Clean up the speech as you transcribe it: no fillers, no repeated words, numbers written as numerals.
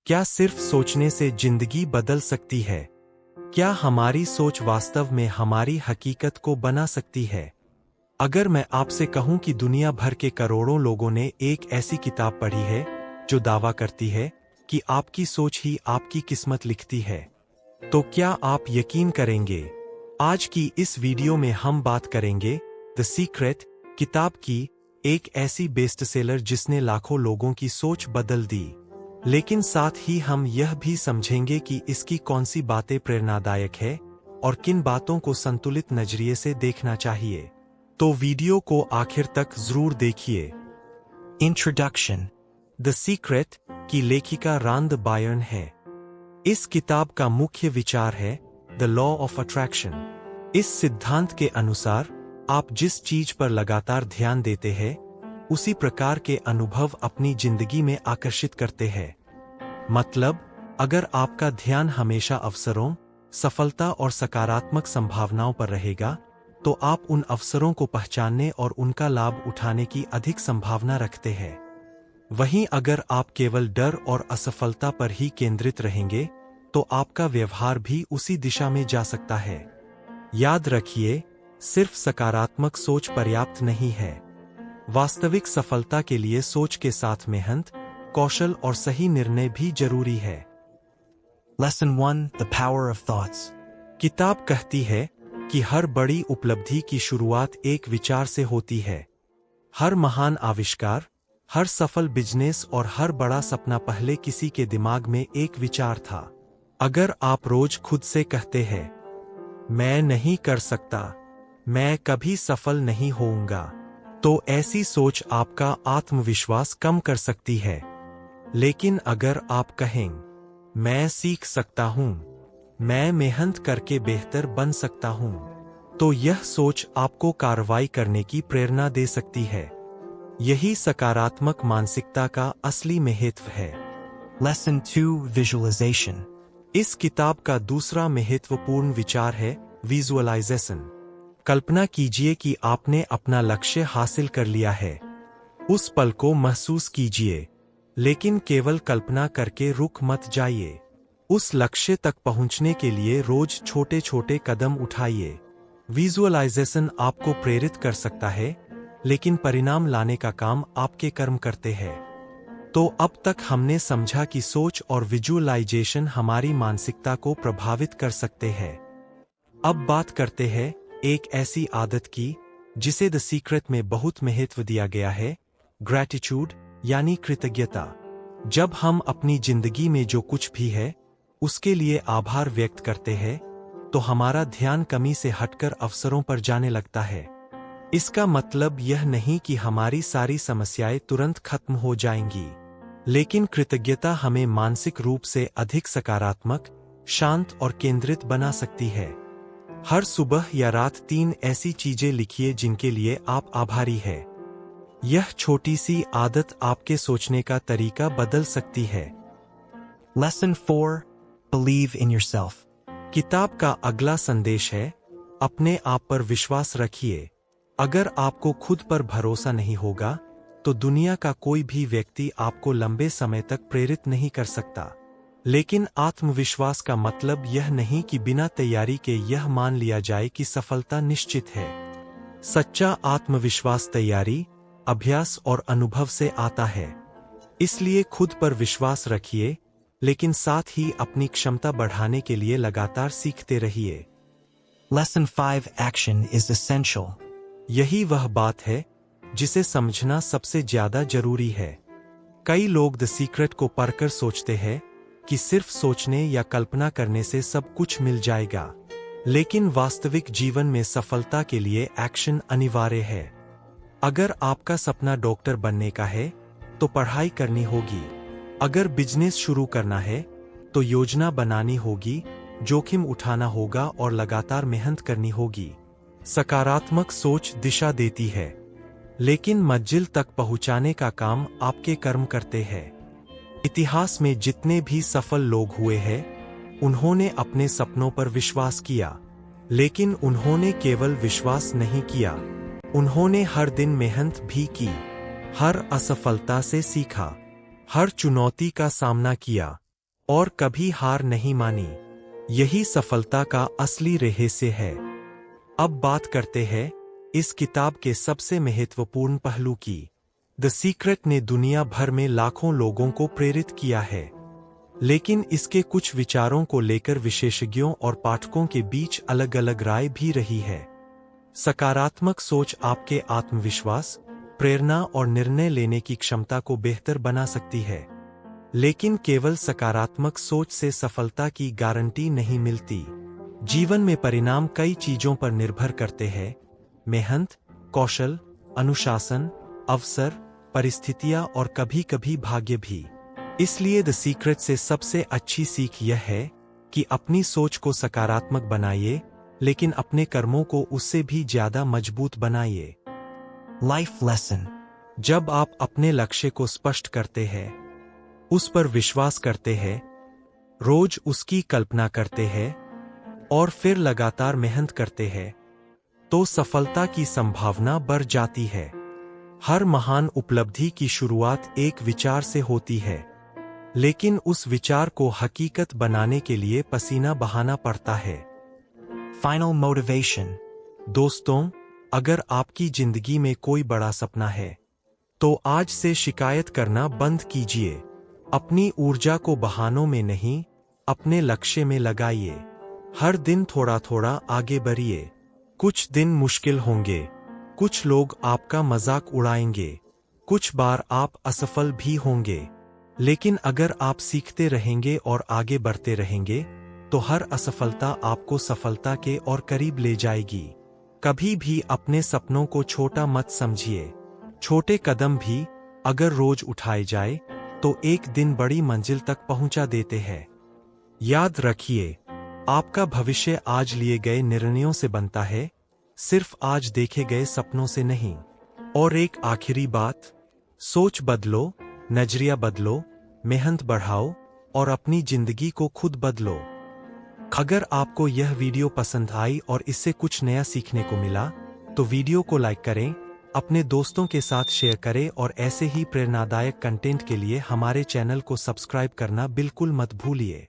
क्या सिर्फ सोचने से जिंदगी बदल सकती है? क्या हमारी सोच वास्तव में हमारी हकीकत को बना सकती है? अगर मैं आपसे कहूं कि दुनिया भर के करोड़ों लोगों ने एक ऐसी किताब पढ़ी है जो दावा करती है कि आपकी सोच ही आपकी किस्मत लिखती है, तो क्या आप यकीन करेंगे? आज की इस वीडियो में हम बात करेंगे द सीक्रेट किताब की, एक ऐसी बेस्टसेलर जिसने लाखों लोगों की सोच बदल दी। लेकिन साथ ही हम यह भी समझेंगे कि इसकी कौन सी बातें प्रेरणादायक है और किन बातों को संतुलित नजरिए से देखना चाहिए। तो वीडियो को आखिर तक जरूर देखिए। इंट्रोडक्शन। द सीक्रेट की लेखिका रांद बायर्न है। इस किताब का मुख्य विचार है द लॉ ऑफ अट्रैक्शन। इस सिद्धांत के अनुसार आप जिस चीज पर लगातार ध्यान देते हैं, उसी प्रकार के अनुभव अपनी जिंदगी में आकर्षित करते हैं। मतलब, अगर आपका ध्यान हमेशा अवसरों, सफलता और सकारात्मक संभावनाओं पर रहेगा, तो आप उन अवसरों को पहचानने और उनका लाभ उठाने की अधिक संभावना रखते हैं। वहीं अगर आप केवल डर और असफलता पर ही केंद्रित रहेंगे, तो आपका व्यवहार भी उसी दिशा में जा सकता है। याद रखिए, सिर्फ सकारात्मक सोच पर्याप्त नहीं है। वास्तविक सफलता के लिए सोच के साथ मेहनत, कौशल और सही निर्णय भी जरूरी है। Lesson 1, the power of thoughts. किताब कहती है कि हर बड़ी उपलब्धि की शुरुआत एक विचार से होती है। हर महान आविष्कार, हर सफल बिजनेस और हर बड़ा सपना पहले किसी के दिमाग में एक विचार था। अगर आप रोज खुद से कहते हैं, मैं नहीं कर सकता, मैं कभी सफल नहीं होऊंगा, तो ऐसी सोच आपका आत्मविश्वास कम कर सकती है। लेकिन अगर आप कहें, मैं सीख सकता हूं, मैं मेहनत करके बेहतर बन सकता हूं, तो यह सोच आपको कार्रवाई करने की प्रेरणा दे सकती है। यही सकारात्मक मानसिकता का असली महत्व है। Lesson 2, visualisation. इस किताब का दूसरा महत्वपूर्ण विचार है विजुअलाइजेशन। कल्पना कीजिए कि आपने अपना लक्ष्य हासिल कर लिया है। उस पल को महसूस कीजिए, लेकिन केवल कल्पना करके रुक मत जाइए। उस लक्ष्य तक पहुंचने के लिए रोज छोटे छोटे कदम उठाइए। विजुअलाइजेशन आपको प्रेरित कर सकता है, लेकिन परिणाम लाने का काम आपके कर्म करते हैं। तो अब तक हमने समझा कि सोच और विजुअलाइजेशन हमारी मानसिकता को प्रभावित कर सकते हैं। अब बात करते हैं एक ऐसी आदत की जिसे द सीक्रेट में बहुत महत्व दिया गया है, ग्रैटिट्यूड यानी कृतज्ञता। जब हम अपनी जिंदगी में जो कुछ भी है उसके लिए आभार व्यक्त करते हैं, तो हमारा ध्यान कमी से हटकर अवसरों पर जाने लगता है। इसका मतलब यह नहीं कि हमारी सारी समस्याएं तुरंत खत्म हो जाएंगी, लेकिन कृतज्ञता हमें मानसिक रूप से अधिक सकारात्मक, शांत और केंद्रित बना सकती है। हर सुबह या रात 3 ऐसी चीजें लिखिए जिनके लिए आप आभारी हैं। यह छोटी सी आदत आपके सोचने का तरीका बदल सकती है। Lesson 4, believe in yourself. किताब का अगला संदेश है, अपने आप पर विश्वास रखिए। अगर आपको खुद पर भरोसा नहीं होगा, तो दुनिया का कोई भी व्यक्ति आपको लंबे समय तक प्रेरित नहीं कर सकता। लेकिन आत्मविश्वास का मतलब यह नहीं कि बिना तैयारी के यह मान लिया जाए कि सफलता निश्चित है। सच्चा आत्मविश्वास तैयारी, अभ्यास और अनुभव से आता है। इसलिए खुद पर विश्वास रखिए, लेकिन साथ ही अपनी क्षमता बढ़ाने के लिए लगातार सीखते रहिए। Lesson 5, action is essential. यही वह बात है जिसे समझना सबसे ज्यादा जरूरी है। कई लोग द सीक्रेट को पढ़कर सोचते हैं कि सिर्फ सोचने या कल्पना करने से सब कुछ मिल जाएगा, लेकिन वास्तविक जीवन में सफलता के लिए एक्शन अनिवार्य है। अगर आपका सपना डॉक्टर बनने का है, तो पढ़ाई करनी होगी। अगर बिजनेस शुरू करना है, तो योजना बनानी होगी, जोखिम उठाना होगा और लगातार मेहनत करनी होगी। सकारात्मक सोच दिशा देती है, लेकिन मंजिल तक पहुंचाने का काम आपके कर्म करते हैं। इतिहास में जितने भी सफल लोग हुए हैं, उन्होंने अपने सपनों पर विश्वास किया, लेकिन उन्होंने केवल विश्वास नहीं किया, उन्होंने हर दिन मेहनत भी की, हर असफलता से सीखा, हर चुनौती का सामना किया और कभी हार नहीं मानी। यही सफलता का असली रहस्य है। अब बात करते हैं इस किताब के सबसे महत्वपूर्ण पहलू की। द सीक्रेट ने दुनिया भर में लाखों लोगों को प्रेरित किया है, लेकिन इसके कुछ विचारों को लेकर विशेषज्ञों और पाठकों के बीच अलग अलग राय भी रही है। सकारात्मक सोच आपके आत्मविश्वास, प्रेरणा और निर्णय लेने की क्षमता को बेहतर बना सकती है, लेकिन केवल सकारात्मक सोच से सफलता की गारंटी नहीं मिलती। जीवन में परिणाम कई चीजों पर निर्भर करते हैं: मेहनत, कौशल, अनुशासन, अवसर, परिस्थितियां और कभी-कभी भाग्य भी। इसलिए द सीक्रेट से सबसे अच्छी सीख यह है कि अपनी सोच को सकारात्मक बनाइए, लेकिन अपने कर्मों को उससे भी ज्यादा मजबूत बनाइए। लाइफ लेसन: जब आप अपने लक्ष्य को स्पष्ट करते हैं, उस पर विश्वास करते हैं, रोज उसकी कल्पना करते हैं और फिर लगातार मेहनत करते हैं, तो सफलता की संभावना बढ़ जाती है। हर महान उपलब्धि की शुरुआत एक विचार से होती है, लेकिन उस विचार को हकीकत बनाने के लिए पसीना बहाना पड़ता है। फाइनल मोटिवेशन: दोस्तों, अगर आपकी जिंदगी में कोई बड़ा सपना है, तो आज से शिकायत करना बंद कीजिए। अपनी ऊर्जा को बहानों में नहीं, अपने लक्ष्य में लगाइए। हर दिन थोड़ा थोड़ा आगे बढ़िए। कुछ दिन मुश्किल होंगे, कुछ लोग आपका मजाक उड़ाएंगे, कुछ बार आप असफल भी होंगे, लेकिन अगर आप सीखते रहेंगे और आगे बढ़ते रहेंगे, तो हर असफलता आपको सफलता के और करीब ले जाएगी। कभी भी अपने सपनों को छोटा मत समझिए। छोटे कदम भी अगर रोज उठाए जाए, तो एक दिन बड़ी मंजिल तक पहुंचा देते हैं। याद रखिए, आपका भविष्य आज लिए गए निर्णयों से बनता है, सिर्फ आज देखे गए सपनों से नहीं। और एक आखिरी बात, सोच बदलो, नजरिया बदलो, मेहनत बढ़ाओ और अपनी जिंदगी को खुद बदलो। अगर आपको यह वीडियो पसंद आई और इससे कुछ नया सीखने को मिला, तो वीडियो को लाइक करें, अपने दोस्तों के साथ शेयर करें और ऐसे ही प्रेरणादायक कंटेंट के लिए हमारे चैनल को सब्सक्राइब करना बिल्कुल मत भूलिए।